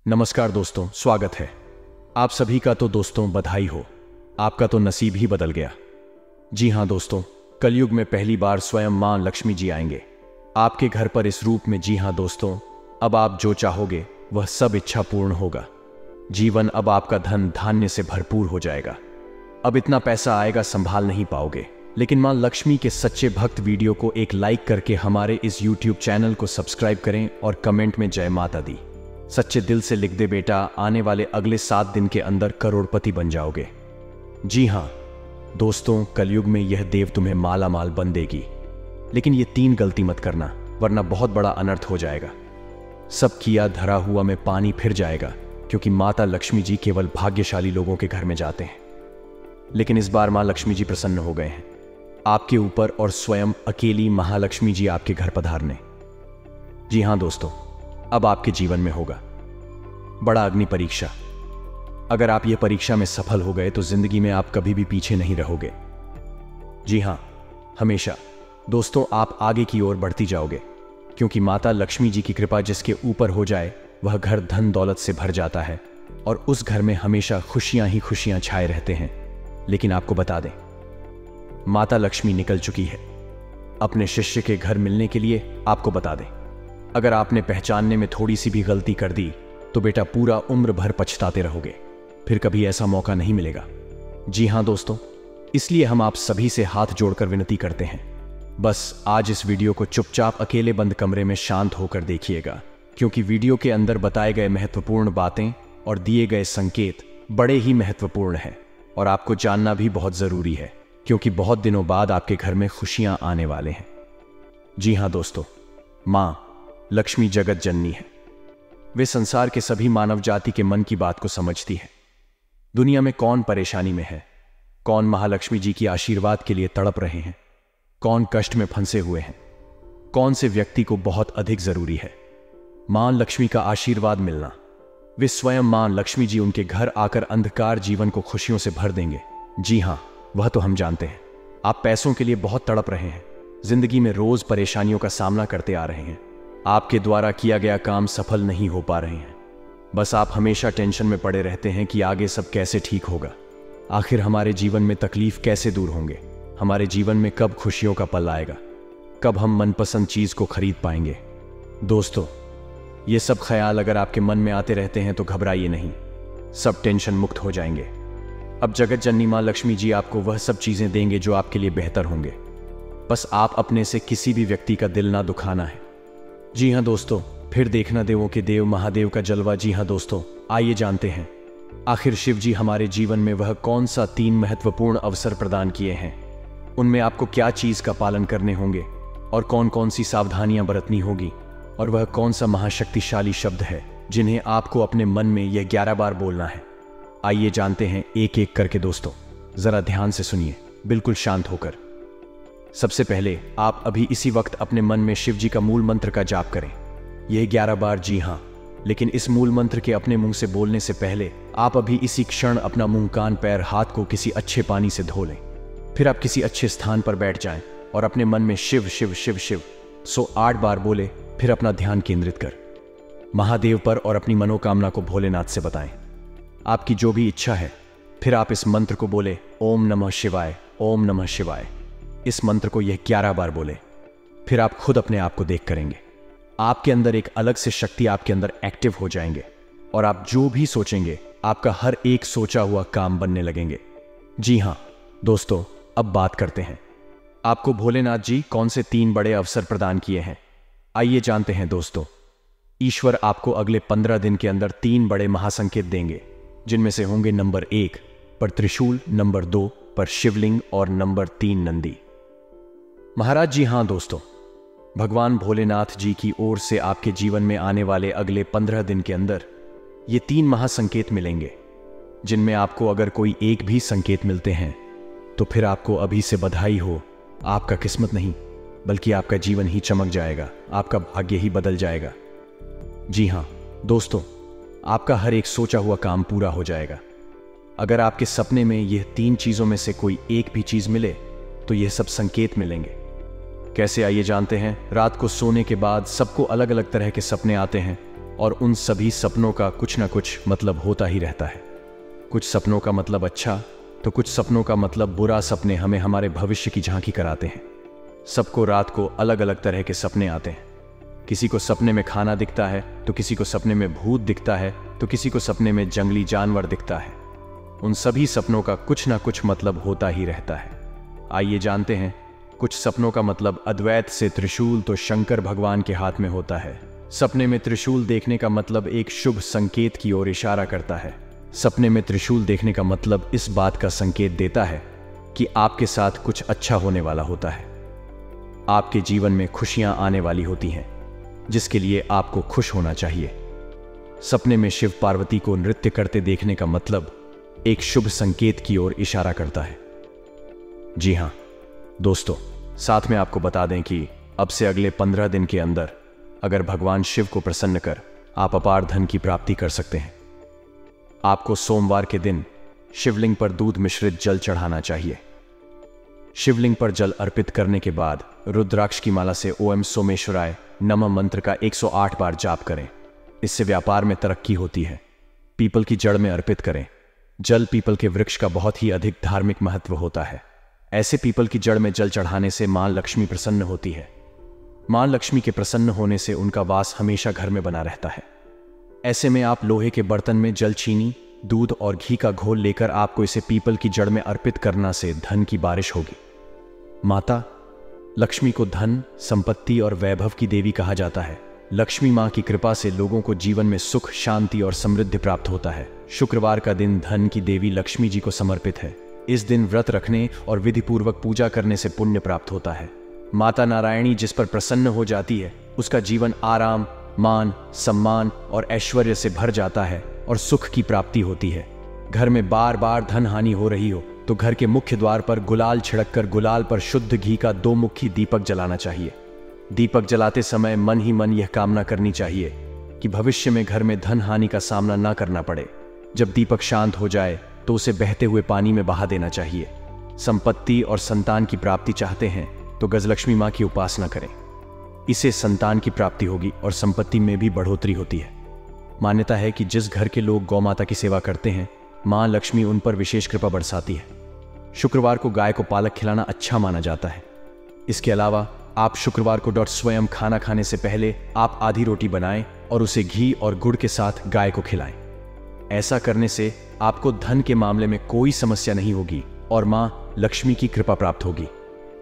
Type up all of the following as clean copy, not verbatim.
नमस्कार दोस्तों, स्वागत है आप सभी का। तो दोस्तों बधाई हो, आपका तो नसीब ही बदल गया। जी हाँ दोस्तों, कलयुग में पहली बार स्वयं मां लक्ष्मी जी आएंगे आपके घर पर इस रूप में। जी हाँ दोस्तों, अब आप जो चाहोगे वह सब इच्छा पूर्ण होगा। जीवन अब आपका धन धान्य से भरपूर हो जाएगा। अब इतना पैसा आएगा संभाल नहीं पाओगे। लेकिन मां लक्ष्मी के सच्चे भक्त वीडियो को एक लाइक करके हमारे इस YouTube चैनल को सब्सक्राइब करें और कमेंट में जय माता दी सच्चे दिल से लिख दे बेटा, आने वाले अगले 7 दिन के अंदर करोड़पति बन जाओगे। जी हाँ दोस्तों, कलयुग में यह देव तुम्हें माला माल बन देगी। लेकिन ये 3 गलती मत करना, वरना बहुत बड़ा अनर्थ हो जाएगा। सब किया धरा हुआ में पानी फिर जाएगा, क्योंकि माता लक्ष्मी जी केवल भाग्यशाली लोगों के घर में जाते हैं। लेकिन इस बार मां लक्ष्मी जी प्रसन्न हो गए हैं आपके ऊपर और स्वयं अकेली महालक्ष्मी जी आपके घर पधारने। जी हाँ दोस्तों, अब आपके जीवन में होगा बड़ा अग्नि परीक्षा। अगर आप ये परीक्षा में सफल हो गए तो जिंदगी में आप कभी भी पीछे नहीं रहोगे। जी हाँ, हमेशा दोस्तों आप आगे की ओर बढ़ती जाओगे, क्योंकि माता लक्ष्मी जी की कृपा जिसके ऊपर हो जाए वह घर धन दौलत से भर जाता है और उस घर में हमेशा खुशियां ही खुशियां छाए रहते हैं। लेकिन आपको बता दें, माता लक्ष्मी निकल चुकी है अपने शिष्य के घर मिलने के लिए। आपको बता दें, अगर आपने पहचानने में थोड़ी सी भी गलती कर दी तो बेटा पूरा उम्र भर पछताते रहोगे, फिर कभी ऐसा मौका नहीं मिलेगा। जी हाँ दोस्तों, इसलिए हम आप सभी से हाथ जोड़कर विनती करते हैं, बस आज इस वीडियो को चुपचाप अकेले बंद कमरे में शांत होकर देखिएगा, क्योंकि वीडियो के अंदर बताए गए महत्वपूर्ण बातें और दिए गए संकेत बड़े ही महत्वपूर्ण हैं और आपको जानना भी बहुत जरूरी है, क्योंकि बहुत दिनों बाद आपके घर में खुशियां आने वाले हैं। जी हाँ दोस्तों, मां लक्ष्मी जगत जननी है। वे संसार के सभी मानव जाति के मन की बात को समझती है। दुनिया में कौन परेशानी में है, कौन महालक्ष्मी जी की आशीर्वाद के लिए तड़प रहे हैं, कौन कष्ट में फंसे हुए हैं, कौन से व्यक्ति को बहुत अधिक जरूरी है मां लक्ष्मी का आशीर्वाद मिलना। वे स्वयं मां लक्ष्मी जी उनके घर आकर अंधकार जीवन को खुशियों से भर देंगे। जी हां, वह तो हम जानते हैं। आप पैसों के लिए बहुत तड़प रहे हैं, जिंदगी में रोज परेशानियों का सामना करते आ रहे हैं। आपके द्वारा किया गया काम सफल नहीं हो पा रहे हैं। बस आप हमेशा टेंशन में पड़े रहते हैं कि आगे सब कैसे ठीक होगा, आखिर हमारे जीवन में तकलीफ कैसे दूर होंगे, हमारे जीवन में कब खुशियों का पल आएगा, कब हम मनपसंद चीज को खरीद पाएंगे। दोस्तों, ये सब ख्याल अगर आपके मन में आते रहते हैं तो घबराइए नहीं, सब टेंशन मुक्त हो जाएंगे। अब जगत जननी मां लक्ष्मी जी आपको वह सब चीजें देंगे जो आपके लिए बेहतर होंगे। बस आप अपने से किसी भी व्यक्ति का दिल ना दुखाना है। जी हाँ दोस्तों, फिर देखना देवों के देव महादेव का जलवा। जी हाँ दोस्तों, आइए जानते हैं आखिर शिव जी हमारे जीवन में वह कौन सा 3 महत्वपूर्ण अवसर प्रदान किए हैं। उनमें आपको क्या चीज का पालन करने होंगे और कौन कौन सी सावधानियां बरतनी होगी, और वह कौन सा महाशक्तिशाली शब्द है जिन्हें आपको अपने मन में यह 11 बार बोलना है। आइए जानते हैं एक एक करके। दोस्तों जरा ध्यान से सुनिए, बिल्कुल शांत होकर। सबसे पहले आप अभी इसी वक्त अपने मन में शिव जी का मूल मंत्र का जाप करें, यह 11 बार। जी हाँ, लेकिन इस मूल मंत्र के अपने मुंह से बोलने से पहले आप अभी इसी क्षण अपना मुंह, कान, पैर, हाथ को किसी अच्छे पानी से धो लें। फिर आप किसी अच्छे स्थान पर बैठ जाएं और अपने मन में शिव शिव शिव शिव 108 बार बोले। फिर अपना ध्यान केंद्रित कर महादेव पर और अपनी मनोकामना को भोलेनाथ से बताएं, आपकी जो भी इच्छा है। फिर आप इस मंत्र को बोले, ओम नमः शिवाय, ओम नमः शिवाय। इस मंत्र को यह 11 बार बोले। फिर आप खुद अपने आप को देख करेंगे, आपके अंदर एक अलग से शक्ति आपके अंदर एक्टिव हो जाएंगे और आप जो भी सोचेंगे आपका हर एक सोचा हुआ काम बनने लगेंगे। जी हाँ दोस्तों, अब बात करते हैं आपको भोलेनाथ जी कौन से 3 बड़े अवसर प्रदान किए हैं। आइए जानते हैं दोस्तों। ईश्वर आपको अगले 15 दिन के अंदर 3 बड़े महासंकेत देंगे, जिनमें से होंगे नंबर 1 पर त्रिशूल, नंबर 2 पर शिवलिंग और नंबर 3 नंदी महाराज। जी हाँ दोस्तों, भगवान भोलेनाथ जी की ओर से आपके जीवन में आने वाले अगले 15 दिन के अंदर ये 3 महासंकेत मिलेंगे, जिनमें आपको अगर कोई एक भी संकेत मिलते हैं तो फिर आपको अभी से बधाई हो। आपका किस्मत नहीं बल्कि आपका जीवन ही चमक जाएगा, आपका भाग्य ही बदल जाएगा। जी हाँ दोस्तों, आपका हर एक सोचा हुआ काम पूरा हो जाएगा। अगर आपके सपने में यह 3 चीजों में से कोई एक भी चीज मिले तो यह सब संकेत मिलेंगे। कैसे, आइए जानते हैं। रात को सोने के बाद सबको अलग अलग तरह के सपने आते हैं और उन सभी सपनों का कुछ ना कुछ मतलब होता ही रहता है। कुछ सपनों का मतलब अच्छा तो कुछ सपनों का मतलब बुरा। सपने हमें हमारे भविष्य की झांकी कराते हैं। सबको रात को अलग अलग तरह के सपने आते हैं। किसी को सपने में खाना दिखता है तो किसी को सपने में भूत दिखता है तो किसी को सपने में जंगली जानवर दिखता है। उन सभी सपनों का कुछ ना कुछ मतलब होता ही रहता है। आइए जानते हैं। कुछ सपनों का मतलब अद्वैत से त्रिशूल तो शंकर भगवान के हाथ में होता है। सपने में त्रिशूल देखने का मतलब एक शुभ संकेत की ओर इशारा करता है। सपने में त्रिशूल देखने का मतलब इस बात का संकेत देता है कि आपके साथ कुछ अच्छा होने वाला होता है। आपके जीवन में खुशियां आने वाली होती हैं, जिसके लिए आपको खुश होना चाहिए। सपने में शिव पार्वती को नृत्य करते देखने का मतलब एक शुभ संकेत की ओर इशारा करता है। जी हां दोस्तों, साथ में आपको बता दें कि अब से अगले 15 दिन के अंदर अगर भगवान शिव को प्रसन्न कर आप अपार धन की प्राप्ति कर सकते हैं। आपको सोमवार के दिन शिवलिंग पर दूध मिश्रित जल चढ़ाना चाहिए। शिवलिंग पर जल अर्पित करने के बाद रुद्राक्ष की माला से ओम सोमेश्वराय नमः मंत्र का 108 बार जाप करें। इससे व्यापार में तरक्की होती है। पीपल की जड़ में अर्पित करें। जल पीपल के वृक्ष का बहुत ही अधिक धार्मिक महत्व होता है। ऐसे पीपल की जड़ में जल चढ़ाने से मां लक्ष्मी प्रसन्न होती है। मां लक्ष्मी के प्रसन्न होने से उनका वास हमेशा घर में बना रहता है। ऐसे में आप लोहे के बर्तन में जल, चीनी, दूध और घी का घोल लेकर आपको इसे पीपल की जड़ में अर्पित करना से धन की बारिश होगी। माता लक्ष्मी को धन, संपत्ति और वैभव की देवी कहा जाता है। लक्ष्मी मां की कृपा से लोगों को जीवन में सुख, शांति और समृद्धि प्राप्त होता है। शुक्रवार का दिन धन की देवी लक्ष्मी जी को समर्पित है। इस दिन व्रत रखने और विधि पूर्वक पूजा करने से पुण्य प्राप्त होता है। माता नारायणी जिस पर प्रसन्न हो जाती है उसका जीवन आराम, मान, सम्मान और ऐश्वर्य से भर जाता है और सुख की प्राप्ति होती है। घर में बार बार धन हानि हो रही हो तो घर के मुख्य द्वार पर गुलाल छिड़ककर गुलाल पर शुद्ध घी का 2 मुखी दीपक जलाना चाहिए। दीपक जलाते समय मन ही मन यह कामना करनी चाहिए कि भविष्य में घर में धन हानि का सामना ना करना पड़े। जब दीपक शांत हो जाए तो उसे बहते हुए पानी में बहा देना चाहिए। संपत्ति और संतान की प्राप्ति चाहते हैं तो गजलक्ष्मी मां की उपासना करें। इससे संतान की प्राप्ति होगी और संपत्ति में भी बढ़ोतरी होती है। मान्यता है कि जिस घर के लोग गौ माता की सेवा करते हैं मां लक्ष्मी उन पर विशेष कृपा बरसाती है। शुक्रवार को गाय को पालक खिलाना अच्छा माना जाता है। इसके अलावा आप शुक्रवार को स्वयं खाना खाने से पहले आप आधी रोटी बनाएं और उसे घी और गुड़ के साथ गाय को खिलाएं। ऐसा करने से आपको धन के मामले में कोई समस्या नहीं होगी और मां लक्ष्मी की कृपा प्राप्त होगी।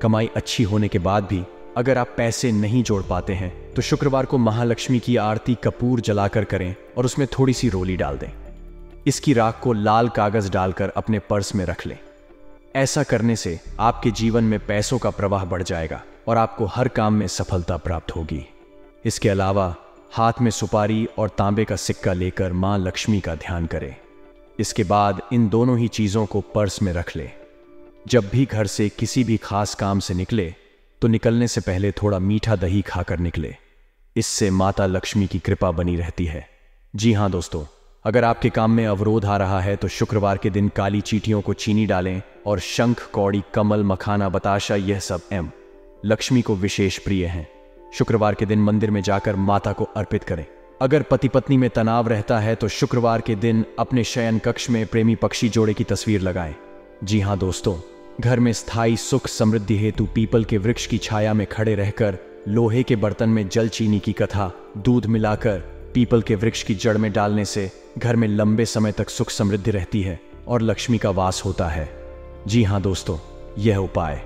कमाई अच्छी होने के बाद भी अगर आप पैसे नहीं जोड़ पाते हैं तो शुक्रवार को महालक्ष्मी की आरती कपूर जलाकर करें और उसमें थोड़ी सी रोली डाल दें। इसकी राख को लाल कागज डालकर अपने पर्स में रख लें। ऐसा करने से आपके जीवन में पैसों का प्रवाह बढ़ जाएगा और आपको हर काम में सफलता प्राप्त होगी। इसके अलावा हाथ में सुपारी और तांबे का सिक्का लेकर मां लक्ष्मी का ध्यान करें। इसके बाद इन दोनों ही चीजों को पर्स में रख लें। जब भी घर से किसी भी खास काम से निकले तो निकलने से पहले थोड़ा मीठा दही खाकर निकले। इससे माता लक्ष्मी की कृपा बनी रहती है। जी हां दोस्तों, अगर आपके काम में अवरोध आ रहा है तो शुक्रवार के दिन काली चींटियों को चीनी डालें और शंख, कौड़ी, कमल, मखाना, बताशा यह सब लक्ष्मी को विशेष प्रिय हैं। शुक्रवार के दिन मंदिर में जाकर माता को अर्पित करें। अगर पति पत्नी में तनाव रहता है तो शुक्रवार के दिन अपने शयन कक्ष में प्रेमी पक्षी जोड़े की तस्वीर लगाएं। जी हां दोस्तों, घर में स्थायी सुख समृद्धि हेतु पीपल के वृक्ष की छाया में खड़े रहकर लोहे के बर्तन में जल, चीनी की कथा, दूध मिलाकर पीपल के वृक्ष की जड़ में डालने से घर में लंबे समय तक सुख समृद्धि रहती है और लक्ष्मी का वास होता है। जी हां दोस्तों, यह उपाय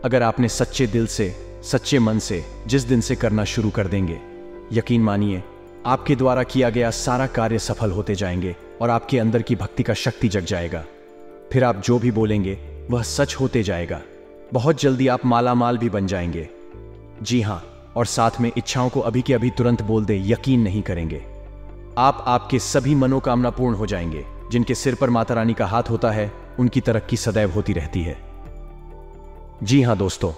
अगर आपने सच्चे दिल से, सच्चे मन से जिस दिन से करना शुरू कर देंगे, यकीन मानिए आपके द्वारा किया गया सारा कार्य सफल होते जाएंगे और आपके अंदर की भक्ति का शक्ति जग जाएगा। फिर आप जो भी बोलेंगे वह सच होते जाएगा। बहुत जल्दी आप मालामाल भी बन जाएंगे। जी हां, और साथ में इच्छाओं को अभी के अभी तुरंत बोल दें, यकीन नहीं करेंगे। आपके सभी मनोकामना पूर्ण हो जाएंगे। जिनके सिर पर माता रानी का हाथ होता है उनकी तरक्की सदैव होती रहती है। जी हां दोस्तों,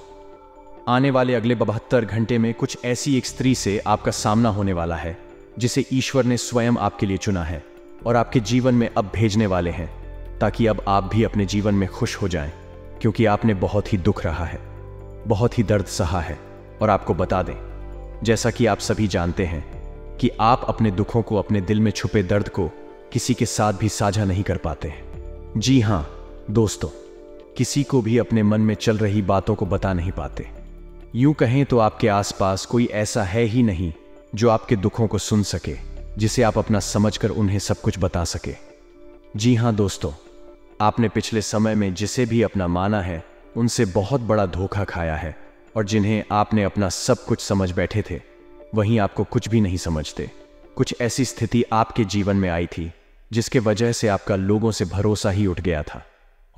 आने वाले अगले 72 घंटे में कुछ ऐसी एक स्त्री से आपका सामना होने वाला है जिसे ईश्वर ने स्वयं आपके लिए चुना है और आपके जीवन में अब भेजने वाले हैं, ताकि अब आप भी अपने जीवन में खुश हो जाएं, क्योंकि आपने बहुत ही दुख रहा है, बहुत ही दर्द सहा है। और आपको बता दें, जैसा कि आप सभी जानते हैं कि आप अपने दुखों को, अपने दिल में छुपे दर्द को किसी के साथ भी साझा नहीं कर पाते हैं। जी हाँ दोस्तों, किसी को भी अपने मन में चल रही बातों को बता नहीं पाते। यूं कहें तो आपके आसपास कोई ऐसा है ही नहीं जो आपके दुखों को सुन सके, जिसे आप अपना समझकर उन्हें सब कुछ बता सके। जी हाँ दोस्तों, आपने पिछले समय में जिसे भी अपना माना है उनसे बहुत बड़ा धोखा खाया है, और जिन्हें आपने अपना सब कुछ समझ बैठे थे वहीं आपको कुछ भी नहीं समझते। कुछ ऐसी स्थिति आपके जीवन में आई थी जिसके वजह से आपका लोगों से भरोसा ही उठ गया था,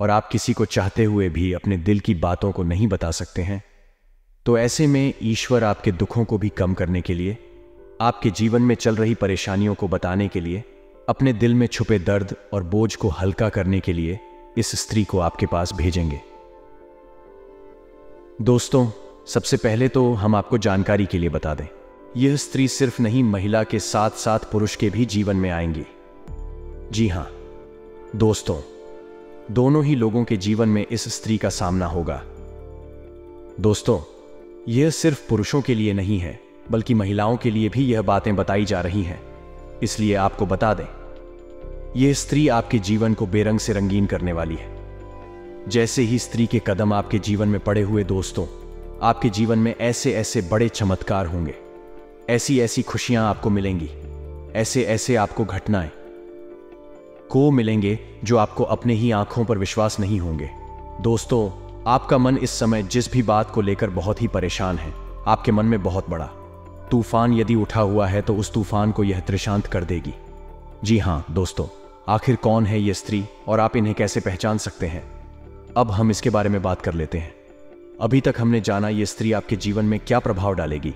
और आप किसी को चाहते हुए भी अपने दिल की बातों को नहीं बता सकते हैं। तो ऐसे में ईश्वर आपके दुखों को भी कम करने के लिए, आपके जीवन में चल रही परेशानियों को बताने के लिए, अपने दिल में छुपे दर्द और बोझ को हल्का करने के लिए इस स्त्री को आपके पास भेजेंगे। दोस्तों, सबसे पहले तो हम आपको जानकारी के लिए बता दें, यह स्त्री सिर्फ नहीं, महिला के साथ साथ पुरुष के भी जीवन में आएंगी। जी हां दोस्तों, दोनों ही लोगों के जीवन में इस स्त्री का सामना होगा। दोस्तों, यह सिर्फ पुरुषों के लिए नहीं है, बल्कि महिलाओं के लिए भी यह बातें बताई जा रही हैं। इसलिए आपको बता दें, यह स्त्री आपके जीवन को बेरंग से रंगीन करने वाली है। जैसे ही स्त्री के कदम आपके जीवन में पड़े हुए दोस्तों, आपके जीवन में ऐसे ऐसे बड़े चमत्कार होंगे, ऐसी ऐसी खुशियां आपको मिलेंगी, ऐसे ऐसे आपको घटनाएं को मिलेंगे जो आपको अपने ही आंखों पर विश्वास नहीं होंगे। दोस्तों, आपका मन इस समय जिस भी बात को लेकर बहुत ही परेशान है, आपके मन में बहुत बड़ा तूफान यदि उठा हुआ है तो उस तूफान को यह त्रिशांत कर देगी। जी हां दोस्तों, आखिर कौन है यह स्त्री और आप इन्हें कैसे पहचान सकते हैं? अब हम इसके बारे में बात कर लेते हैं। अभी तक हमने जाना यह स्त्री आपके जीवन में क्या प्रभाव डालेगी।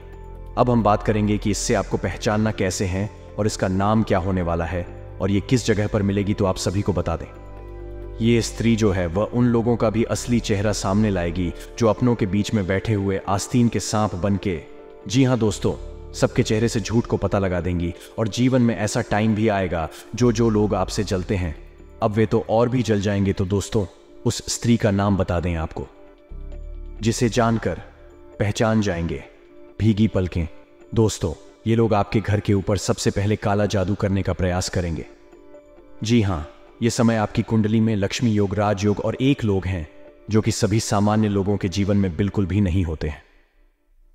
अब हम बात करेंगे कि इससे आपको पहचानना कैसे है और इसका नाम क्या होने वाला है और ये किस जगह पर मिलेगी, तो आप सभी को बता दें। ये स्त्री जो है वह उन लोगों का भी असली चेहरा सामने लाएगी जो अपनों के बीच में बैठे हुए आस्तीन के सांप बन के, जी हाँ दोस्तों, सबके चेहरे से झूठ को पता लगा देंगी। और जीवन में ऐसा टाइम भी आएगा जो लोग आपसे जलते हैं, अब वे तो और भी जल जाएंगे। तो दोस्तों, उस स्त्री का नाम बता दें आपको, जिसे जानकर पहचान जाएंगे भीगी पलकें। दोस्तों, ये लोग आपके घर के ऊपर सबसे पहले काला जादू करने का प्रयास करेंगे। जी हां, ये समय आपकी कुंडली में लक्ष्मी योग, राजयोग और एक लोग हैं जो कि सभी सामान्य लोगों के जीवन में बिल्कुल भी नहीं होते हैं।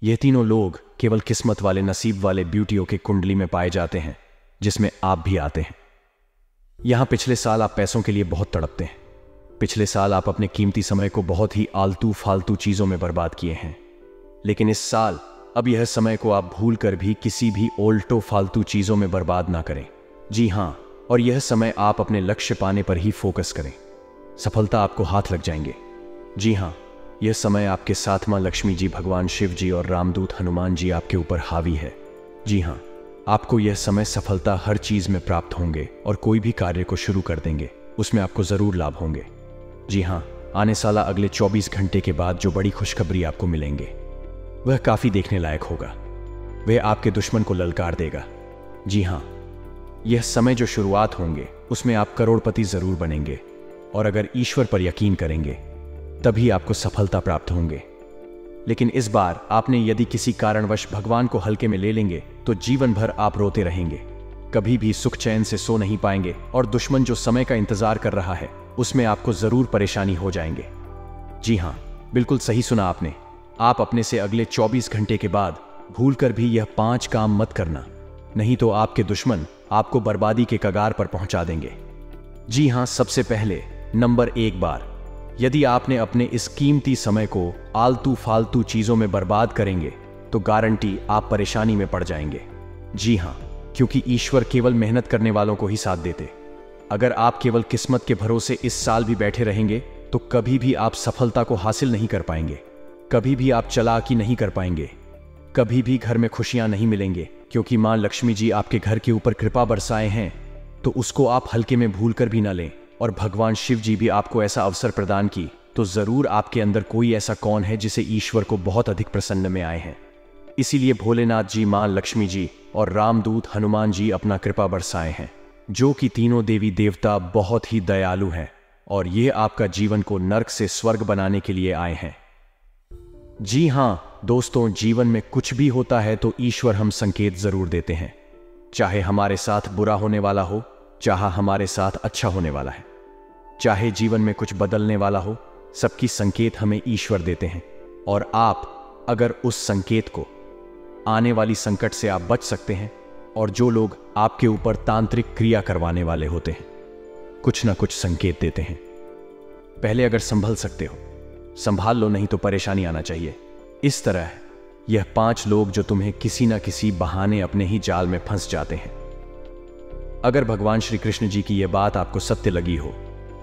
ये तीनों लोग केवल किस्मत वाले, नसीब वाले ब्यूटियों के कुंडली में पाए जाते हैं, जिसमें आप भी आते हैं। यहां पिछले साल आप पैसों के लिए बहुत तड़पते हैं। पिछले साल आप अपने कीमती समय को बहुत ही आलतू फालतू चीजों में बर्बाद किए हैं, लेकिन इस साल अब यह समय को आप भूल कर भी किसी भी ओल्टो फालतू चीजों में बर्बाद ना करें। जी हां, और यह समय आप अपने लक्ष्य पाने पर ही फोकस करें। सफलता आपको हाथ लग जाएंगे। जी हां, यह समय आपके साथ मां लक्ष्मी जी, भगवान शिव जी और रामदूत हनुमान जी आपके ऊपर हावी है। जी हां, आपको यह समय सफलता हर चीज में प्राप्त होंगे और कोई भी कार्य को शुरू कर देंगे उसमें आपको जरूर लाभ होंगे। जी हां, आने साला अगले 24 घंटे के बाद जो बड़ी खुशखबरी आपको मिलेंगे वह काफी देखने लायक होगा। वह आपके दुश्मन को ललकार देगा। जी हां, यह समय जो शुरुआत होंगे उसमें आप करोड़पति जरूर बनेंगे, और अगर ईश्वर पर यकीन करेंगे तभी आपको सफलता प्राप्त होंगे। लेकिन इस बार आपने यदि किसी कारणवश भगवान को हल्के में ले लेंगे तो जीवन भर आप रोते रहेंगे, कभी भी सुख चैन से सो नहीं पाएंगे, और दुश्मन जो समय का इंतजार कर रहा है उसमें आपको जरूर परेशानी हो जाएंगे। जी हां, बिल्कुल सही सुना आपने। आप अपने से अगले 24 घंटे के बाद भूलकर भी यह 5 काम मत करना, नहीं तो आपके दुश्मन आपको बर्बादी के कगार पर पहुंचा देंगे। जी हां, सबसे पहले नंबर 1 बार, यदि आपने अपने इस कीमती समय को आलतू फालतू चीजों में बर्बाद करेंगे तो गारंटी आप परेशानी में पड़ जाएंगे। जी हां, क्योंकि ईश्वर केवल मेहनत करने वालों को ही साथ देते। अगर आप केवल किस्मत के भरोसे इस साल भी बैठे रहेंगे तो कभी भी आप सफलता को हासिल नहीं कर पाएंगे, कभी भी आप चालाकी नहीं कर पाएंगे, कभी भी घर में खुशियां नहीं मिलेंगे, क्योंकि मां लक्ष्मी जी आपके घर के ऊपर कृपा बरसाए हैं तो उसको आप हल्के में भूल कर भी ना लें। और भगवान शिव जी भी आपको ऐसा अवसर प्रदान की तो जरूर आपके अंदर कोई ऐसा कौन है जिसे ईश्वर को बहुत अधिक प्रसन्न में आए हैं। इसीलिए भोलेनाथ जी, मां लक्ष्मी जी और रामदूत हनुमान जी अपना कृपा बरसाए हैं, जो कि तीनों देवी देवता बहुत ही दयालु हैं और ये आपका जीवन को नर्क से स्वर्ग बनाने के लिए आए हैं। जी हां दोस्तों, जीवन में कुछ भी होता है तो ईश्वर हम संकेत जरूर देते हैं। चाहे हमारे साथ बुरा होने वाला हो, चाहे हमारे साथ अच्छा होने वाला है, चाहे जीवन में कुछ बदलने वाला हो, सबकी संकेत हमें ईश्वर देते हैं। और आप अगर उस संकेत को, आने वाली संकट से आप बच सकते हैं। और जो लोग आपके ऊपर तांत्रिक क्रिया करवाने वाले होते हैं, कुछ ना कुछ संकेत देते हैं। पहले अगर संभल सकते हो संभाल लो, नहीं तो परेशानी आना चाहिए। इस तरह यह 5 लोग जो तुम्हें किसी ना किसी बहाने अपने ही जाल में फंस जाते हैं। अगर भगवान श्री कृष्ण जी की यह बात आपको सत्य लगी हो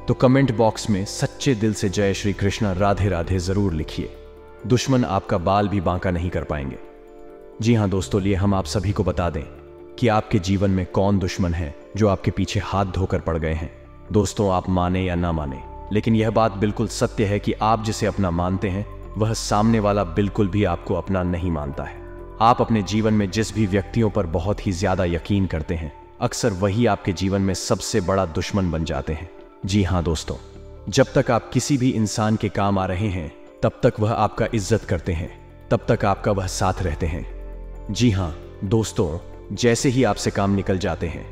तो कमेंट बॉक्स में सच्चे दिल से जय श्री कृष्ण राधे राधे जरूर लिखिए। दुश्मन आपका बाल भी बांका नहीं कर पाएंगे। जी हां दोस्तों, लिए हम आप सभी को बता दें कि आपके जीवन में कौन दुश्मन है जो आपके पीछे हाथ धोकर पड़ गए हैं। दोस्तों, आप माने या ना माने, लेकिन यह बात बिल्कुल सत्य है कि आप जिसे अपना मानते हैं वह सामने वाला बिल्कुल भी आपको अपना नहीं मानता है। आप अपने जीवन में जिस भी व्यक्तियों पर बहुत ही ज्यादा यकीन करते हैं, अक्सर वही आपके जीवन में सबसे बड़ा दुश्मन बन जाते हैं। जी हां दोस्तों, जब तक आप किसी भी इंसान के काम आ रहे हैं तब तक वह आपका इज्जत करते हैं, तब तक आपका वह साथ रहते हैं। जी हां दोस्तों, जैसे ही आपसे काम निकल जाते हैं,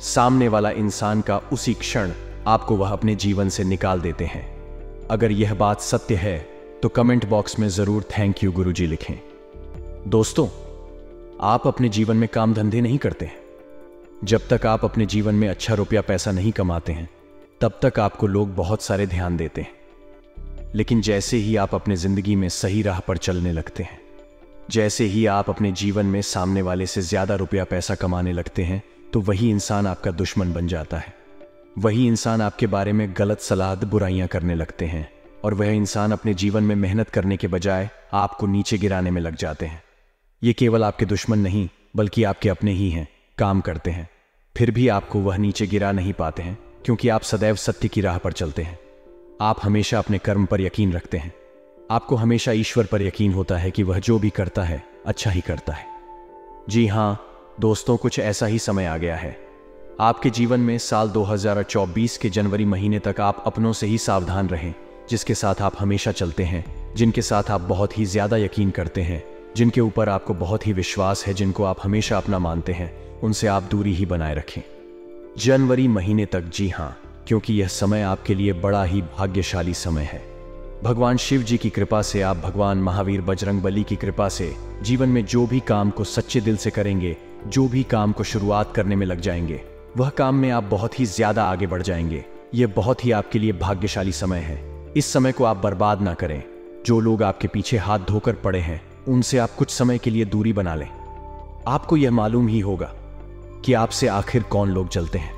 सामने वाला इंसान का उसी क्षण आपको वह अपने जीवन से निकाल देते हैं। अगर यह बात सत्य है तो कमेंट बॉक्स में जरूर थैंक यू गुरुजी लिखें। दोस्तों, आप अपने जीवन में काम धंधे नहीं करते हैं, जब तक आप अपने जीवन में अच्छा रुपया पैसा नहीं कमाते हैं तब तक आपको लोग बहुत सारे ध्यान देते हैं। लेकिन जैसे ही आप अपने जिंदगी में सही राह पर चलने लगते हैं, जैसे ही आप अपने जीवन में सामने वाले से ज्यादा रुपया पैसा कमाने लगते हैं, तो वही इंसान आपका दुश्मन बन जाता है। वही इंसान आपके बारे में गलत सलाह बुराइयां करने लगते हैं और वह इंसान अपने जीवन में मेहनत करने के बजाय आपको नीचे गिराने में लग जाते हैं। ये केवल आपके दुश्मन नहीं बल्कि आपके अपने ही हैं, काम करते हैं, फिर भी आपको वह नीचे गिरा नहीं पाते हैं, क्योंकि आप सदैव सत्य की राह पर चलते हैं। आप हमेशा अपने कर्म पर यकीन रखते हैं। आपको हमेशा ईश्वर पर यकीन होता है कि वह जो भी करता है अच्छा ही करता है। जी हां दोस्तों, कुछ ऐसा ही समय आ गया है आपके जीवन में। साल 2024 के जनवरी महीने तक आप अपनों से ही सावधान रहें, जिसके साथ आप हमेशा चलते हैं, जिनके साथ आप बहुत ही ज्यादा यकीन करते हैं, जिनके ऊपर आपको बहुत ही विश्वास है, जिनको आप हमेशा अपना मानते हैं, उनसे आप दूरी ही बनाए रखें जनवरी महीने तक। जी हां, क्योंकि यह समय आपके लिए बड़ा ही भाग्यशाली समय है। भगवान शिव जी की कृपा से, आप भगवान महावीर बजरंगबली की कृपा से जीवन में जो भी काम को सच्चे दिल से करेंगे, जो भी काम को शुरुआत करने में लग जाएंगे, वह काम में आप बहुत ही ज्यादा आगे बढ़ जाएंगे। यह बहुत ही आपके लिए भाग्यशाली समय है। इस समय को आप बर्बाद ना करें। जो लोग आपके पीछे हाथ धोकर पड़े हैं उनसे आप कुछ समय के लिए दूरी बना लें। आपको यह मालूम ही होगा कि आपसे आखिर कौन लोग चलते हैं,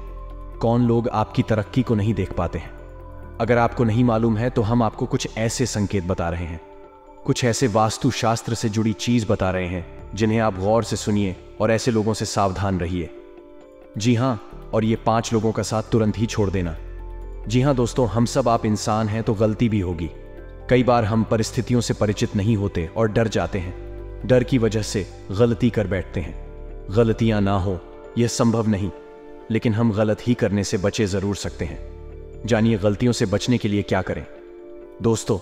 कौन लोग आपकी तरक्की को नहीं देख पाते हैं। अगर आपको नहीं मालूम है तो हम आपको कुछ ऐसे संकेत बता रहे हैं, कुछ ऐसे वास्तुशास्त्र से जुड़ी चीज बता रहे हैं जिन्हें आप गौर से सुनिए और ऐसे लोगों से सावधान रहिए। जी हां, और ये 5 लोगों का साथ तुरंत ही छोड़ देना। जी हां दोस्तों, हम सब आप इंसान हैं तो गलती भी होगी। कई बार हम परिस्थितियों से परिचित नहीं होते और डर जाते हैं। डर की वजह से गलती कर बैठते हैं। गलतियां ना हो यह संभव नहीं, लेकिन हम गलत ही करने से बचे जरूर सकते हैं। जानिए गलतियों से बचने के लिए क्या करें। दोस्तों,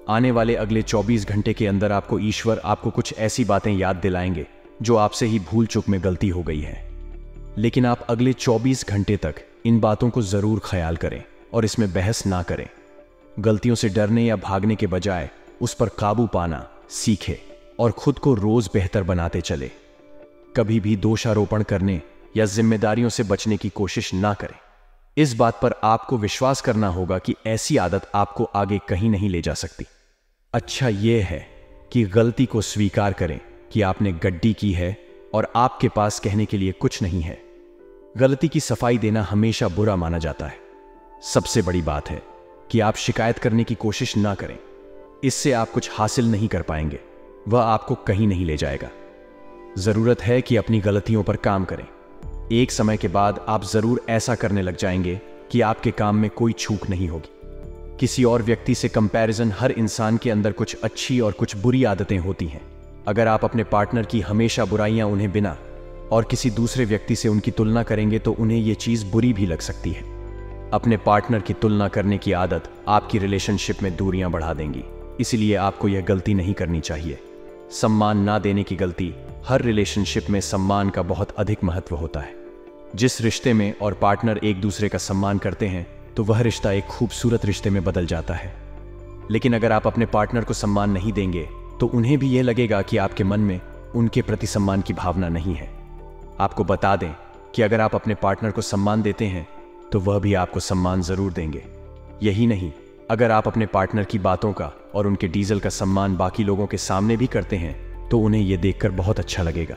आने वाले अगले 24 घंटे के अंदर आपको ईश्वर आपको कुछ ऐसी बातें याद दिलाएंगे जो आपसे ही भूल चूक में गलती हो गई है। लेकिन आप अगले 24 घंटे तक इन बातों को जरूर ख्याल करें और इसमें बहस ना करें। गलतियों से डरने या भागने के बजाय उस पर काबू पाना सीखें और खुद को रोज बेहतर बनाते चले। कभी भी दोषारोपण करने या जिम्मेदारियों से बचने की कोशिश ना करें। इस बात पर आपको विश्वास करना होगा कि ऐसी आदत आपको आगे कहीं नहीं ले जा सकती। अच्छा यह है कि गलती को स्वीकार करें कि आपने गड्डी की है और आपके पास कहने के लिए कुछ नहीं है। गलती की सफाई देना हमेशा बुरा माना जाता है। सबसे बड़ी बात है कि आप शिकायत करने की कोशिश ना करें। इससे आप कुछ हासिल नहीं कर पाएंगे, वह आपको कहीं नहीं ले जाएगा। जरूरत है कि अपनी गलतियों पर काम करें। एक समय के बाद आप जरूर ऐसा करने लग जाएंगे कि आपके काम में कोई चूक नहीं होगी। किसी और व्यक्ति से कंपैरिजन, हर इंसान के अंदर कुछ अच्छी और कुछ बुरी आदतें होती हैं। अगर आप अपने पार्टनर की हमेशा बुराइयां उन्हें बिना और किसी दूसरे व्यक्ति से उनकी तुलना करेंगे तो उन्हें यह चीज बुरी भी लग सकती है। अपने पार्टनर की तुलना करने की आदत आपकी रिलेशनशिप में दूरियां बढ़ा देंगी। इसलिए आपको यह गलती नहीं करनी चाहिए। सम्मान ना देने की गलती हर रिलेशनशिप में सम्मान का बहुत अधिक महत्व होता है। जिस रिश्ते में और पार्टनर एक दूसरे का सम्मान करते हैं तो वह रिश्ता एक खूबसूरत रिश्ते में बदल जाता है। लेकिन अगर आप अपने पार्टनर को सम्मान नहीं देंगे तो उन्हें भी यह लगेगा कि आपके मन में उनके प्रति सम्मान की भावना नहीं है। आपको बता दें कि अगर आप अपने पार्टनर को सम्मान देते हैं तो वह भी आपको सम्मान जरूर देंगे। यही नहीं, अगर आप अपने पार्टनर की बातों का और उनके डीजल का सम्मान बाकी लोगों के सामने भी करते हैं तो उन्हें यह देखकर बहुत अच्छा लगेगा।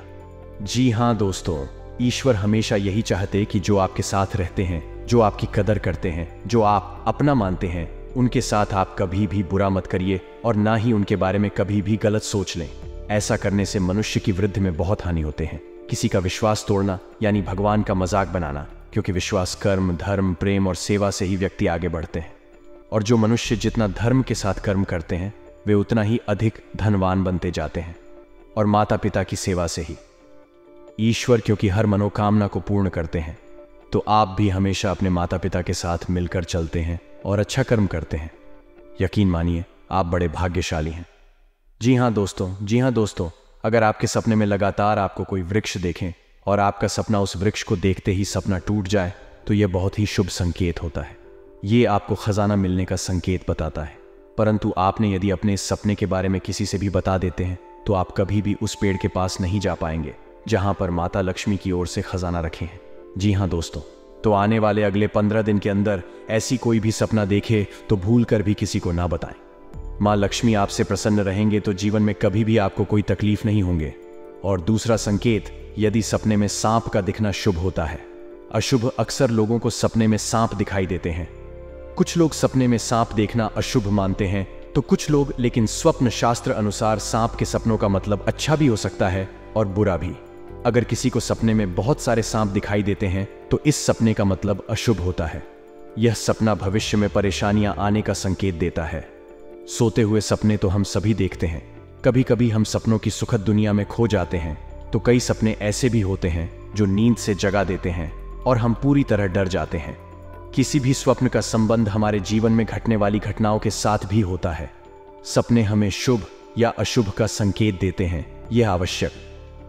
जी हाँ दोस्तों, ईश्वर हमेशा यही चाहते कि जो आपके साथ रहते हैं, जो आपकी कदर करते हैं, जो आप अपना मानते हैं, उनके साथ आप कभी भी बुरा मत करिए और ना ही उनके बारे में कभी भी गलत सोच लें। ऐसा करने से मनुष्य की वृद्धि में बहुत हानि होते हैं। किसी का विश्वास तोड़ना यानी भगवान का मजाक बनाना, क्योंकि विश्वास कर्म, धर्म, प्रेम और सेवा से ही व्यक्ति आगे बढ़ते हैं। और जो मनुष्य जितना धर्म के साथ कर्म करते हैं वे उतना ही अधिक धनवान बनते जाते हैं। और माता पिता की सेवा से ही। ईश्वर क्योंकि हर मनोकामना को पूर्ण करते हैं, तो आप भी हमेशा अपने माता पिता के साथ मिलकर चलते हैं और अच्छा कर्म करते हैं। यकीन मानिए, आप बड़े भाग्यशाली हैं। जी हाँ दोस्तों, अगर आपके सपने में लगातार आपको कोई वृक्ष देखें और आपका सपना उस वृक्ष को देखते ही सपना टूट जाए तो यह बहुत ही शुभ संकेत होता है। ये आपको खजाना मिलने का संकेत बताता है। परंतु आपने यदि अपने इस सपने के बारे में किसी से भी बता देते हैं तो आप कभी भी उस पेड़ के पास नहीं जा पाएंगे जहां पर माता लक्ष्मी की ओर से खजाना रखे हैं। जी हाँ दोस्तों, तो आने वाले अगले 15 दिन के अंदर ऐसी कोई भी सपना देखे तो भूल कर भी किसी को ना बताएं। माँ लक्ष्मी आपसे प्रसन्न रहेंगे तो जीवन में कभी भी आपको कोई तकलीफ नहीं होंगे। और दूसरा संकेत, यदि सपने में सांप का दिखना शुभ होता है। अशुभ अक्सर लोगों को सपने में सांप दिखाई देते हैं। कुछ लोग सपने में सांप देखना अशुभ मानते हैं तो कुछ लोग, लेकिन स्वप्न शास्त्र अनुसार सांप के सपनों का मतलब अच्छा भी हो सकता है और बुरा भी। अगर किसी को सपने में बहुत सारे सांप दिखाई देते हैं तो इस सपने का मतलब अशुभ होता है। यह सपना भविष्य में परेशानियां आने का संकेत देता है। सोते हुए सपने तो हम सभी देखते हैं। कभी कभी हम सपनों की सुखद दुनिया में खो जाते हैं तो कई सपने ऐसे भी होते हैं जो नींद से जगा देते हैं और हम पूरी तरह डर जाते हैं। किसी भी स्वप्न का संबंध हमारे जीवन में घटने वाली घटनाओं के साथ भी होता है। सपने हमें शुभ या अशुभ का संकेत देते हैं। यह आवश्यक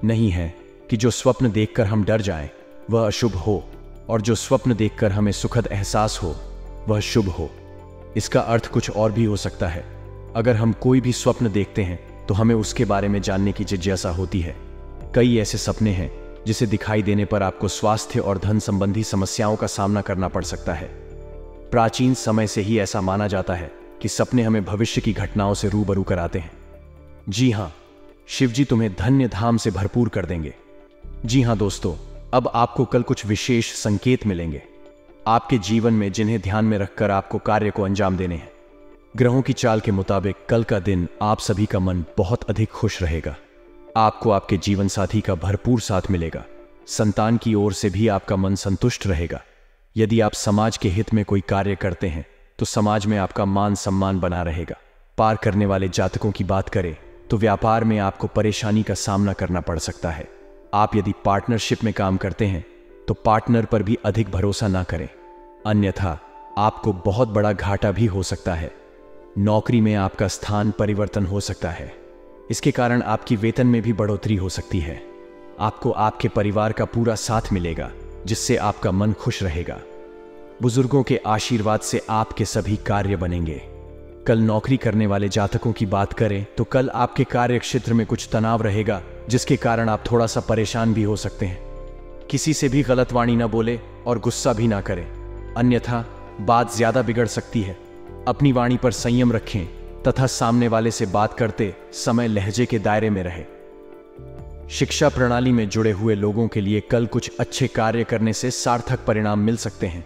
नहीं है कि जो स्वप्न देखकर हम डर जाएं वह अशुभ हो और जो स्वप्न देखकर हमें सुखद एहसास हो वह शुभ हो। इसका अर्थ कुछ और भी हो सकता है। अगर हम कोई भी स्वप्न देखते हैं तो हमें उसके बारे में जानने की जिज्ञासा होती है। कई ऐसे सपने हैं जिसे दिखाई देने पर आपको स्वास्थ्य और धन संबंधी समस्याओं का सामना करना पड़ सकता है। प्राचीन समय से ही ऐसा माना जाता है कि सपने हमें भविष्य की घटनाओं से रूबरू कराते हैं। जी हाँ, शिवजी तुम्हें धन्य धाम से भरपूर कर देंगे। जी हाँ दोस्तों, अब आपको कल कुछ विशेष संकेत मिलेंगे आपके जीवन में जिन्हें ध्यान में रखकर आपको कार्य को अंजाम देने हैं। ग्रहों की चाल के मुताबिक कल का दिन आप सभी का मन बहुत अधिक खुश रहेगा। आपको आपके जीवन साथी का भरपूर साथ मिलेगा। संतान की ओर से भी आपका मन संतुष्ट रहेगा। यदि आप समाज के हित में कोई कार्य करते हैं तो समाज में आपका मान सम्मान बना रहेगा। पार करने वाले जातकों की बात करें तो व्यापार में आपको परेशानी का सामना करना पड़ सकता है। आप यदि पार्टनरशिप में काम करते हैं तो पार्टनर पर भी अधिक भरोसा ना करें, अन्यथा आपको बहुत बड़ा घाटा भी हो सकता है। नौकरी में आपका स्थान परिवर्तन हो सकता है। इसके कारण आपकी वेतन में भी बढ़ोतरी हो सकती है। आपको आपके परिवार का पूरा साथ मिलेगा जिससे आपका मन खुश रहेगा। बुजुर्गों के आशीर्वाद से आपके सभी कार्य बनेंगे। कल नौकरी करने वाले जातकों की बात करें तो कल आपके कार्य क्षेत्र में कुछ तनाव रहेगा जिसके कारण आप थोड़ा सा परेशान भी हो सकते हैं। किसी से भी गलत वाणी ना बोले और गुस्सा भी ना करें, अन्यथा बात ज्यादा बिगड़ सकती है। अपनी वाणी पर संयम रखें तथा सामने वाले से बात करते समय लहजे के दायरे में रहे। शिक्षा प्रणाली में जुड़े हुए लोगों के लिए कल कुछ अच्छे कार्य करने से सार्थक परिणाम मिल सकते हैं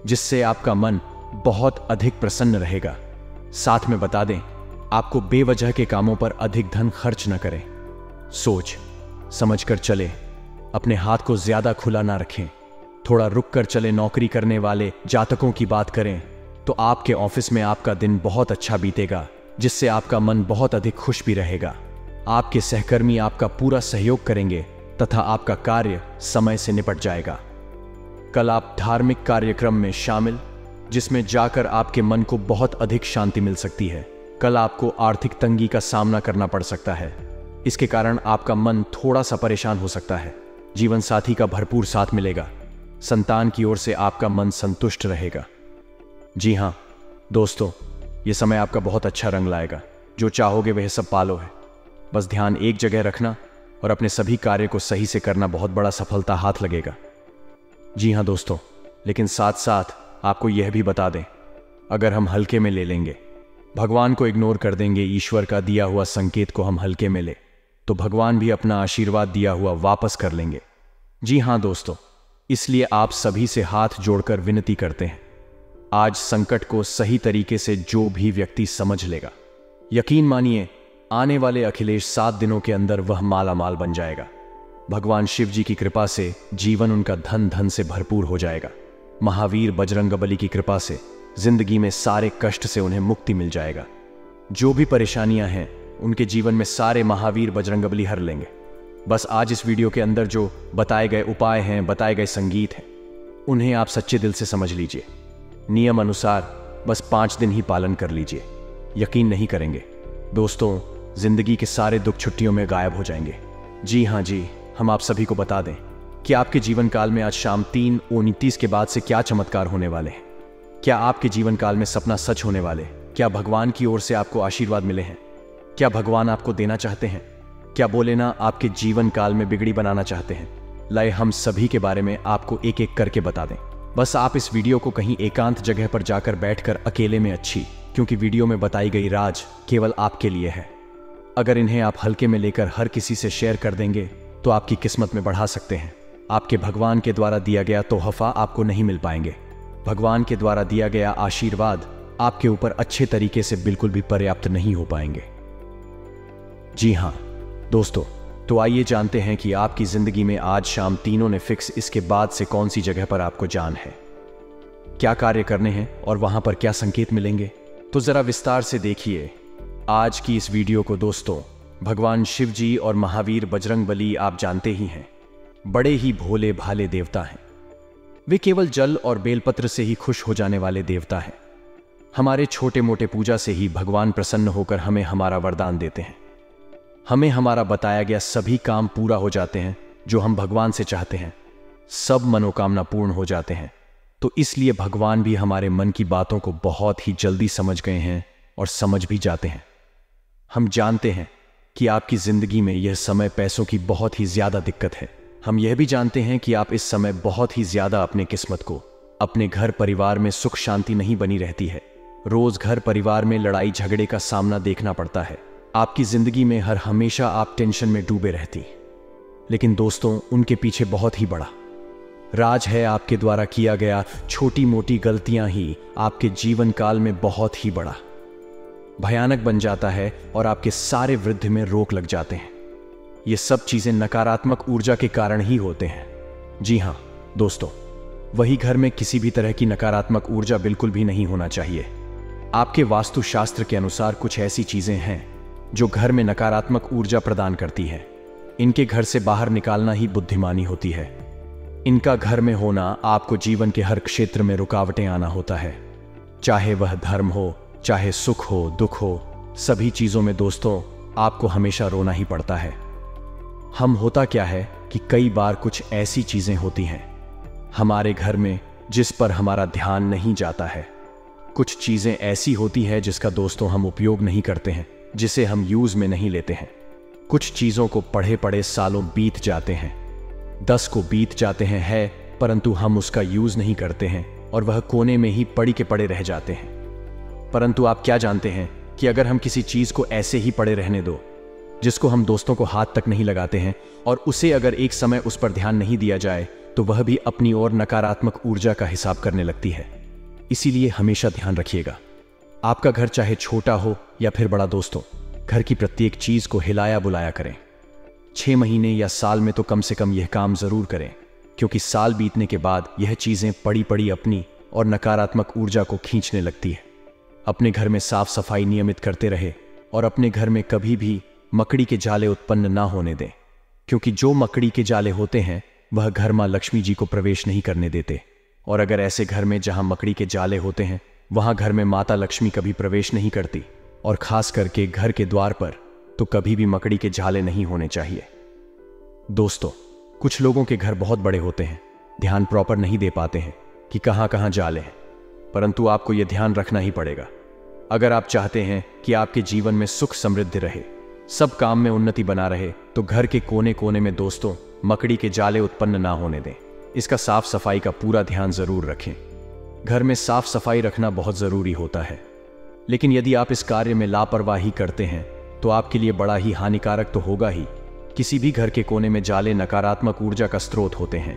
जिससे आपका मन बहुत अधिक प्रसन्न रहेगा। साथ में बता दें, आपको बेवजह के कामों पर अधिक धन खर्च न करें। सोच समझकर चले, अपने हाथ को ज्यादा खुला ना रखें। थोड़ा रुक कर चले। नौकरी करने वाले जातकों की बात करें तो आपके ऑफिस में आपका दिन बहुत अच्छा बीतेगा जिससे आपका मन बहुत अधिक खुश भी रहेगा। आपके सहकर्मी आपका पूरा सहयोग करेंगे तथा आपका कार्य समय से निपट जाएगा। कल आप धार्मिक कार्यक्रम में शामिल जिसमें जाकर आपके मन को बहुत अधिक शांति मिल सकती है। कल आपको आर्थिक तंगी का सामना करना पड़ सकता है। इसके कारण आपका मन थोड़ा सा परेशान हो सकता है। जीवन साथी का भरपूर साथ मिलेगा। संतान की ओर से आपका मन संतुष्ट रहेगा। जी हाँ दोस्तों, ये समय आपका बहुत अच्छा रंग लाएगा। जो चाहोगे वह सब पालो है। बस ध्यान एक जगह रखना और अपने सभी कार्य को सही से करना, बहुत बड़ा सफलता हाथ लगेगा। जी हाँ दोस्तों, लेकिन साथ साथ आपको यह भी बता दें, अगर हम हल्के में ले लेंगे, भगवान को इग्नोर कर देंगे, ईश्वर का दिया हुआ संकेत को हम हल्के में ले, तो भगवान भी अपना आशीर्वाद दिया हुआ वापस कर लेंगे। जी हाँ दोस्तों, इसलिए आप सभी से हाथ जोड़कर विनती करते हैं, आज संकट को सही तरीके से जो भी व्यक्ति समझ लेगा, यकीन मानिए आने वाले अखिलेश 7 दिनों के अंदर वह माला माल बन जाएगा। भगवान शिव जी की कृपा से जीवन उनका धन धन से भरपूर हो जाएगा। महावीर बजरंगबली की कृपा से जिंदगी में सारे कष्ट से उन्हें मुक्ति मिल जाएगा। जो भी परेशानियां हैं उनके जीवन में सारे महावीर बजरंगबली हर लेंगे। बस आज इस वीडियो के अंदर जो बताए गए उपाय हैं, बताए गए संगीत हैं, उन्हें आप सच्चे दिल से समझ लीजिए। नियम अनुसार बस 5 दिन ही पालन कर लीजिए। यकीन नहीं करेंगे दोस्तों, जिंदगी के सारे दुख छुट्टियों में गायब हो जाएंगे। जी हाँ जी, हम आप सभी को बता दें कि आपके जीवन काल में आज शाम 3:29 के बाद से क्या चमत्कार होने वाले हैं। क्या आपके जीवन काल में सपना सच होने वाले? क्या भगवान की ओर से आपको आशीर्वाद मिले हैं? क्या भगवान आपको देना चाहते हैं? क्या बोले ना आपके जीवन काल में बिगड़ी बनाना चाहते हैं? लाए हम सभी के बारे में आपको एक एक करके बता दें। बस आप इस वीडियो को कहीं एकांत जगह पर जाकर बैठकर अकेले में अच्छी, क्योंकि वीडियो में बताई गई राज केवल आपके लिए है। अगर इन्हें आप हल्के में लेकर हर किसी से शेयर कर देंगे तो आपकी किस्मत में बढ़ा सकते हैं। आपके भगवान के द्वारा दिया गया तोहफा आपको नहीं मिल पाएंगे। भगवान के द्वारा दिया गया आशीर्वाद आपके ऊपर अच्छे तरीके से बिल्कुल भी पर्याप्त नहीं हो पाएंगे। जी हाँ दोस्तों, तो आइए जानते हैं कि आपकी जिंदगी में आज शाम तीनों ने फिक्स इसके बाद से कौन सी जगह पर आपको जान है, क्या कार्य करने हैं और वहां पर क्या संकेत मिलेंगे। तो जरा विस्तार से देखिए आज की इस वीडियो को दोस्तों। भगवान शिव जी और महावीर बजरंगबली आप जानते ही हैं, बड़े ही भोले भाले देवता हैं। वे केवल जल और बेलपत्र से ही खुश हो जाने वाले देवता हैं। हमारे छोटे मोटे पूजा से ही भगवान प्रसन्न होकर हमें हमारा वरदान देते हैं। हमें हमारा बताया गया सभी काम पूरा हो जाते हैं जो हम भगवान से चाहते हैं। सब मनोकामना पूर्ण हो जाते हैं। तो इसलिए भगवान भी हमारे मन की बातों को बहुत ही जल्दी समझ गए हैं और समझ भी जाते हैं। हम जानते हैं कि आपकी जिंदगी में यह समय पैसों की बहुत ही ज्यादा दिक्कत है। हम यह भी जानते हैं कि आप इस समय बहुत ही ज्यादा अपने किस्मत को, अपने घर परिवार में सुख शांति नहीं बनी रहती है। रोज घर परिवार में लड़ाई झगड़े का सामना देखना पड़ता है। आपकी जिंदगी में हर हमेशा आप टेंशन में डूबे रहती। लेकिन दोस्तों, उनके पीछे बहुत ही बड़ा राज है। आपके द्वारा किया गया छोटी मोटी गलतियां ही आपके जीवन काल में बहुत ही बड़ा भयानक बन जाता है और आपके सारे वृद्धि में रोक लग जाते हैं। ये सब चीजें नकारात्मक ऊर्जा के कारण ही होते हैं। जी हाँ दोस्तों, वही घर में किसी भी तरह की नकारात्मक ऊर्जा बिल्कुल भी नहीं होना चाहिए। आपके वास्तुशास्त्र के अनुसार कुछ ऐसी चीजें हैं जो घर में नकारात्मक ऊर्जा प्रदान करती है। इनके घर से बाहर निकालना ही बुद्धिमानी होती है। इनका घर में होना आपको जीवन के हर क्षेत्र में रुकावटें आना होता है, चाहे वह धर्म हो, चाहे सुख हो, दुख हो, सभी चीजों में दोस्तों आपको हमेशा रोना ही पड़ता है। हम होता क्या है कि कई बार कुछ ऐसी चीजें होती हैं हमारे घर में जिस पर हमारा ध्यान नहीं जाता है। कुछ चीजें ऐसी होती है जिसका दोस्तों हम उपयोग नहीं करते हैं, जिसे हम यूज में नहीं लेते हैं। कुछ चीजों को पढ़े पढ़े सालों बीत जाते हैं, 10 को बीत जाते हैं परंतु हम उसका यूज नहीं करते हैं और वह कोने में ही पड़ी के पड़े रह जाते हैं। परंतु आप क्या जानते हैं कि अगर हम किसी चीज को ऐसे ही पड़े रहने दो, जिसको हम दोस्तों को हाथ तक नहीं लगाते हैं, और उसे अगर एक समय उस पर ध्यान नहीं दिया जाए तो वह भी अपनी ओर नकारात्मक ऊर्जा का हिसाब करने लगती है। इसीलिए हमेशा ध्यान रखिएगा, आपका घर चाहे छोटा हो या फिर बड़ा दोस्तों, घर की प्रत्येक चीज को हिलाया बुलाया करें। 6 महीने या साल में तो कम से कम यह काम जरूर करें, क्योंकि साल बीतने के बाद यह चीजें पड़ी पड़ी अपनी और नकारात्मक ऊर्जा को खींचने लगती है। अपने घर में साफ सफाई नियमित करते रहे और अपने घर में कभी भी मकड़ी के जाले उत्पन्न ना होने दें, क्योंकि जो मकड़ी के जाले होते हैं वह घर मां लक्ष्मी जी को प्रवेश नहीं करने देते। और अगर ऐसे घर में जहां मकड़ी के जाले होते हैं वहां घर में माता लक्ष्मी कभी प्रवेश नहीं करती। और खास करके घर के द्वार पर तो कभी भी मकड़ी के जाले नहीं होने चाहिए। दोस्तों, कुछ लोगों के घर बहुत बड़े होते हैं, ध्यान प्रॉपर नहीं दे पाते हैं कि कहाँ कहाँ जाले हैं, परंतु आपको यह ध्यान रखना ही पड़ेगा। अगर आप चाहते हैं कि आपके जीवन में सुख समृद्धि रहे, सब काम में उन्नति बना रहे, तो घर के कोने कोने में दोस्तों मकड़ी के जाले उत्पन्न ना होने दें। इसका साफ सफाई का पूरा ध्यान जरूर रखें। घर में साफ सफाई रखना बहुत जरूरी होता है, लेकिन यदि आप इस कार्य में लापरवाही करते हैं तो आपके लिए बड़ा ही हानिकारक तो होगा ही। किसी भी घर के कोने में जाले नकारात्मक ऊर्जा का स्रोत होते हैं।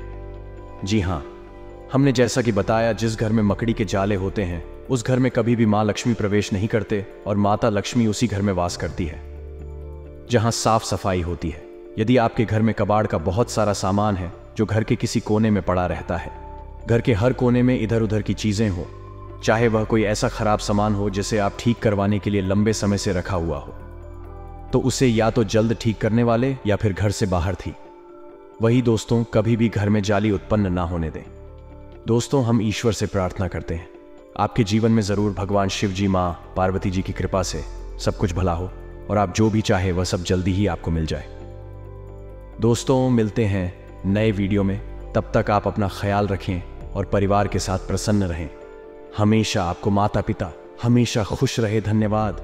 जी हाँ, हमने जैसा कि बताया, जिस घर में मकड़ी के जाले होते हैं उस घर में कभी भी माँ लक्ष्मी प्रवेश नहीं करते और माता लक्ष्मी उसी घर में वास करती है जहां साफ सफाई होती है। यदि आपके घर में कबाड़ का बहुत सारा सामान है जो घर के किसी कोने में पड़ा रहता है, घर के हर कोने में इधर उधर की चीजें हो, चाहे वह कोई ऐसा खराब सामान हो जिसे आप ठीक करवाने के लिए लंबे समय से रखा हुआ हो, तो उसे या तो जल्द ठीक करने वाले या फिर घर से बाहर थी। वही दोस्तों, कभी भी घर में जाली उत्पन्न ना होने दें। दोस्तों, हम ईश्वर से प्रार्थना करते हैं आपके जीवन में जरूर भगवान शिव जी, माँ पार्वती जी की कृपा से सब कुछ भला हो और आप जो भी चाहे वह सब जल्दी ही आपको मिल जाए। दोस्तों, मिलते हैं नए वीडियो में। तब तक आप अपना ख्याल रखें और परिवार के साथ प्रसन्न रहें। हमेशा आपको माता पिता हमेशा खुश रहे। धन्यवाद।